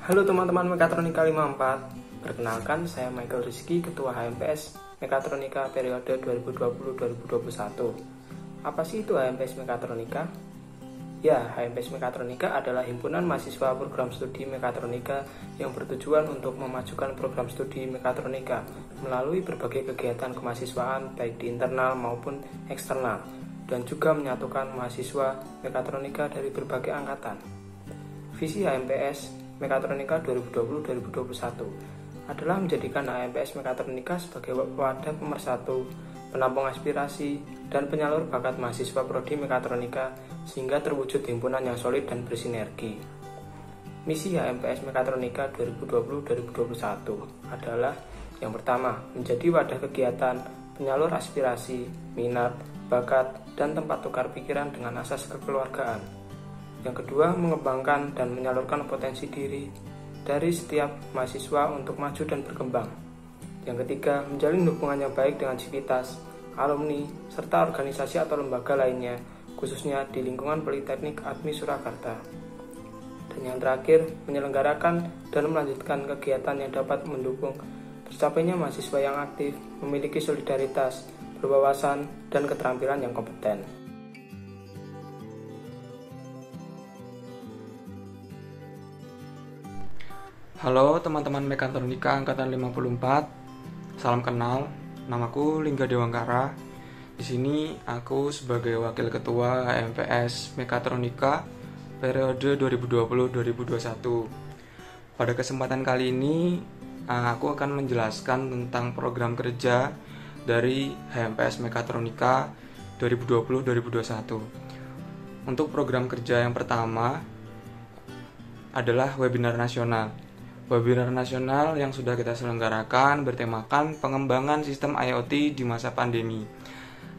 Halo teman-teman Mekatronika 54. Perkenalkan, saya Michael Rizky, Ketua HMPS Mekatronika periode 2020-2021. Apa sih itu HMPS Mekatronika? Ya, HMPS Mekatronika adalah himpunan mahasiswa program studi Mekatronika yang bertujuan untuk memajukan program studi Mekatronika melalui berbagai kegiatan kemahasiswaan baik di internal maupun eksternal, dan juga menyatukan mahasiswa Mekatronika dari berbagai angkatan. Visi HMPS Mekatronika 2020-2021 adalah menjadikan HMPS Mekatronika sebagai wadah pemersatu, penampung aspirasi, dan penyalur bakat mahasiswa prodi Mekatronika sehingga terwujud himpunan yang solid dan bersinergi. Misi HMPS Mekatronika 2020-2021 adalah yang pertama, menjadi wadah kegiatan, penyalur aspirasi, minat, bakat, dan tempat tukar pikiran dengan asas kekeluargaan. Yang kedua, mengembangkan dan menyalurkan potensi diri dari setiap mahasiswa untuk maju dan berkembang. Yang ketiga, menjalin hubungan yang baik dengan sivitas, alumni, serta organisasi atau lembaga lainnya, khususnya di lingkungan Politeknik Admi Surakarta. Dan yang terakhir, menyelenggarakan dan melanjutkan kegiatan yang dapat mendukung tercapainya mahasiswa yang aktif, memiliki solidaritas, berwawasan, dan keterampilan yang kompeten. Halo teman-teman Mekatronika angkatan 54. Salam kenal. Namaku Lingga Dewangkara. Di sini aku sebagai wakil ketua HMPS Mekatronika periode 2020-2021. Pada kesempatan kali ini aku akan menjelaskan tentang program kerja dari HMPS Mekatronika 2020-2021. Untuk program kerja yang pertama adalah webinar nasional. Webinar nasional yang sudah kita selenggarakan bertemakan pengembangan sistem IoT di masa pandemi.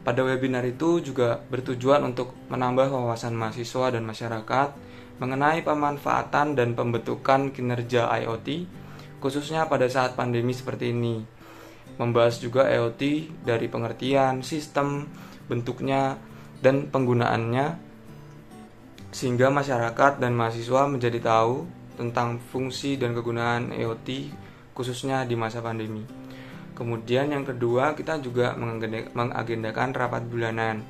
Pada webinar itu juga bertujuan untuk menambah wawasan mahasiswa dan masyarakat mengenai pemanfaatan dan pembentukan kinerja IoT, khususnya pada saat pandemi seperti ini. Membahas juga IoT dari pengertian, sistem, bentuknya, dan penggunaannya, sehingga masyarakat dan mahasiswa menjadi tahu tentang fungsi dan kegunaan IoT khususnya di masa pandemi. Kemudian yang kedua, kita juga mengagendakan rapat bulanan.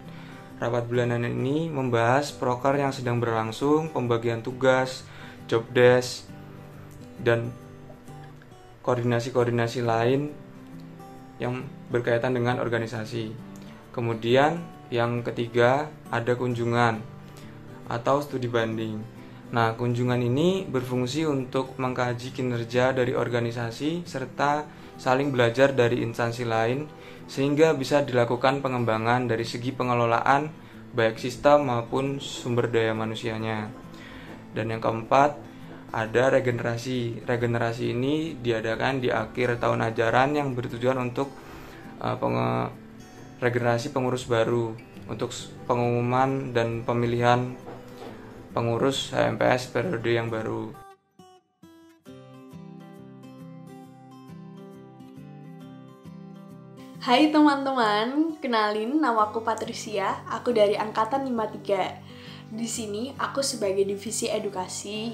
Rapat bulanan ini membahas proker yang sedang berlangsung, pembagian tugas, job desk, dan koordinasi-koordinasi lain yang berkaitan dengan organisasi. Kemudian yang ketiga, ada kunjungan atau studi banding. Nah, kunjungan ini berfungsi untuk mengkaji kinerja dari organisasi serta saling belajar dari instansi lain sehingga bisa dilakukan pengembangan dari segi pengelolaan baik sistem maupun sumber daya manusianya. Dan yang keempat, ada regenerasi. Regenerasi ini diadakan di akhir tahun ajaran yang bertujuan untuk regenerasi pengurus baru untuk pengumuman dan pemilihan pengurus HMPS periode yang baru. Hai teman-teman, kenalin namaku Patricia, aku dari angkatan 53. Di sini aku sebagai divisi edukasi.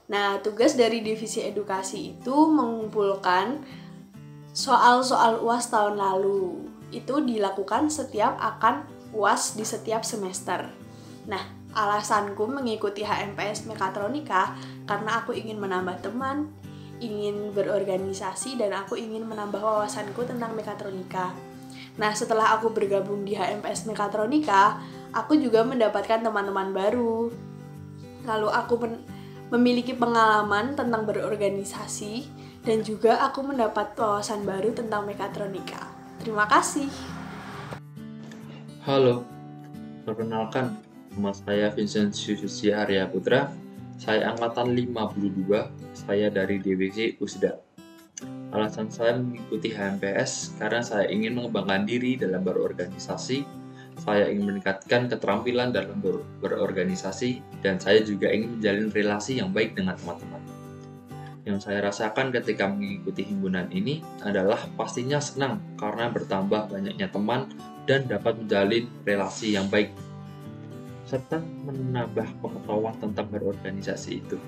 Nah, tugas dari divisi edukasi itu mengumpulkan soal-soal UAS tahun lalu. Itu dilakukan setiap akan UAS di setiap semester. Nah, alasanku mengikuti HMPS Mekatronika karena aku ingin menambah teman, ingin berorganisasi, dan aku ingin menambah wawasanku tentang mekatronika. Nah, setelah aku bergabung di HMPS Mekatronika, aku juga mendapatkan teman-teman baru. Lalu aku memiliki pengalaman tentang berorganisasi, dan juga aku mendapat wawasan baru tentang mekatronika. Terima kasih. Halo, perkenalkan, nama saya Vincentius Arya Putra. Saya angkatan 52, saya dari DWC USDA. Alasan saya mengikuti HMPS karena saya ingin mengembangkan diri dalam berorganisasi, saya ingin meningkatkan keterampilan dalam berorganisasi, dan saya juga ingin menjalin relasi yang baik dengan teman-teman. Yang saya rasakan ketika mengikuti himpunan ini adalah pastinya senang karena bertambah banyaknya teman dan dapat menjalin relasi yang baik, serta menambah pengetahuan tentang berorganisasi itu.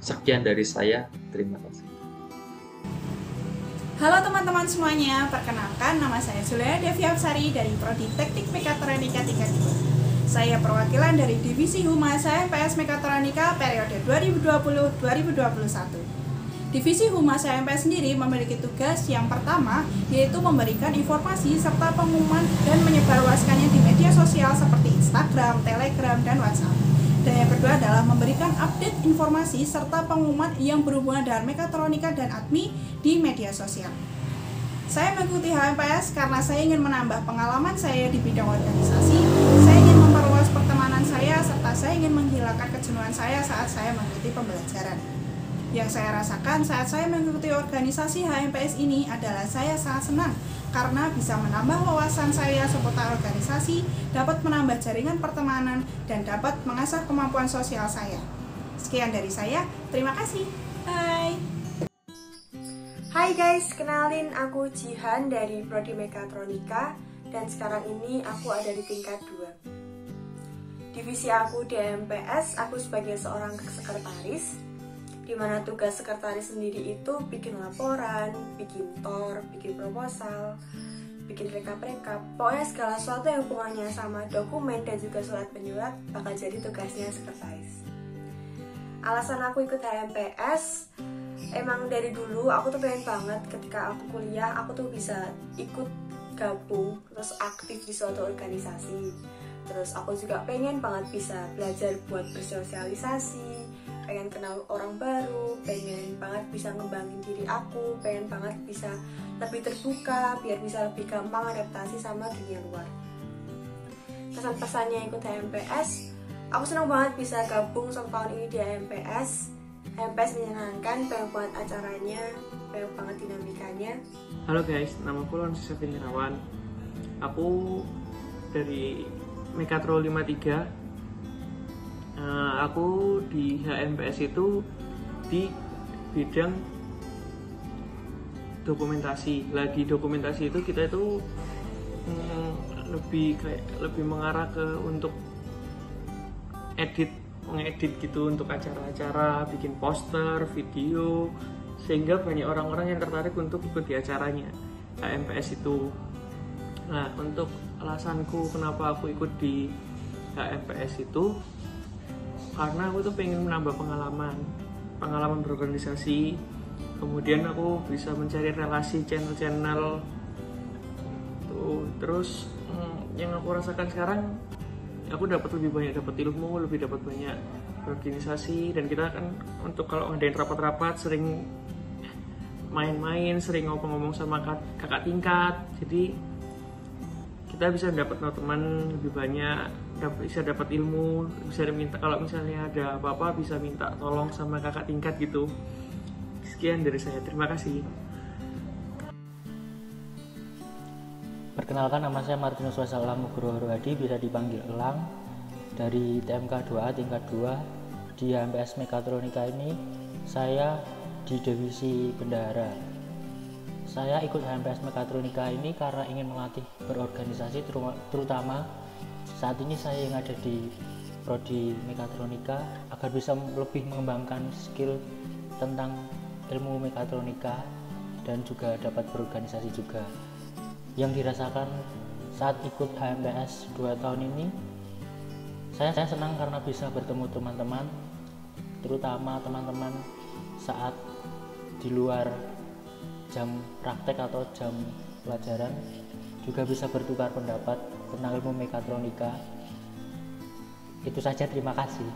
Sekian dari saya, terima kasih. Halo teman-teman semuanya, perkenalkan nama saya Zulea Devi Apsari dari Prodi Teknik Mekatronika tingkat 2. Saya perwakilan dari Divisi Humas HMPS Mekatronika periode 2020-2021. Divisi Humas HMPS sendiri memiliki tugas yang pertama, yaitu memberikan informasi serta pengumuman dan menyebarluaskannya di media sosial seperti Instagram, Telegram, dan WhatsApp. Dan yang kedua adalah memberikan update informasi serta pengumuman yang berhubungan dengan mekatronika dan admi di media sosial. Saya mengikuti HMPS karena saya ingin menambah pengalaman saya di bidang organisasi, saya ingin memperluas pertemanan saya, serta saya ingin menghilangkan kejenuhan saya saat saya mengikuti pembelajaran. Yang saya rasakan saat saya mengikuti organisasi HMPS ini adalah saya sangat senang karena bisa menambah wawasan saya seputar organisasi, dapat menambah jaringan pertemanan, dan dapat mengasah kemampuan sosial saya. Sekian dari saya, terima kasih. Bye. Hai guys, kenalin aku Jihan dari Prodi Mekatronika dan sekarang ini aku ada di tingkat 2. Divisi aku di HMPS, aku sebagai seorang sekretaris, di mana tugas sekretaris sendiri itu bikin laporan, bikin tor, bikin proposal, bikin rekap-rekap, pokoknya segala sesuatu yang hubungannya sama dokumen dan juga surat menyurat bakal jadi tugasnya sekretaris. Alasan aku ikut HMPS, emang dari dulu aku tuh pengen banget ketika aku kuliah, aku tuh bisa ikut gabung, terus aktif di suatu organisasi. Terus aku juga pengen banget bisa belajar buat bersosialisasi, pengen kenal orang baru, pengen banget bisa ngembangin diri aku, pengen banget bisa lebih terbuka biar bisa lebih gampang adaptasi sama dunia luar. Pesan-pesannya ikut HMPS, aku senang banget bisa gabung 1 tahun ini di HMPS. HMPS menyenangkan, banyak banget acaranya, banyak banget dinamikanya. Halo guys, nama aku Lon Sefin Irawan. Aku dari Mekatro 53. Aku di HMPS itu di bidang dokumentasi. Lagi dokumentasi itu kita itu lebih mengarah ke untuk mengedit gitu untuk acara-acara, bikin poster, video, sehingga banyak orang-orang yang tertarik untuk ikut di acaranya HMPS itu. Nah, untuk alasanku kenapa aku ikut di HMPS itu karena aku tuh pengen menambah pengalaman berorganisasi, kemudian aku bisa mencari relasi channel-channel tuh. Terus yang aku rasakan sekarang, aku dapat lebih banyak ilmu, lebih dapat banyak berorganisasi, dan kita kan untuk kalau ngadain rapat-rapat sering main-main, sering ngomong-ngomong sama kakak tingkat, jadi kita bisa dapat teman lebih banyak, bisa dapat ilmu, bisa minta kalau misalnya ada apa-apa bisa minta tolong sama kakak tingkat gitu. Sekian dari saya, terima kasih. Perkenalkan, nama saya Martinus Wasalam Nugroho Hadi, bisa dipanggil Elang, dari TMK 2A tingkat 2 di HMPS Mekatronika ini. Saya di divisi bendahara. Saya ikut HMPS Mekatronika ini karena ingin melatih berorganisasi, terutama saat ini saya yang ada di Prodi Mekatronika, agar bisa lebih mengembangkan skill tentang ilmu mekatronika dan juga dapat berorganisasi juga. Yang dirasakan saat ikut HMPS 2 tahun ini, saya senang karena bisa bertemu teman-teman, terutama teman-teman saat di luar jam praktek atau jam pelajaran, juga bisa bertukar pendapat tentang ilmu mekatronika. Itu saja, terima kasih.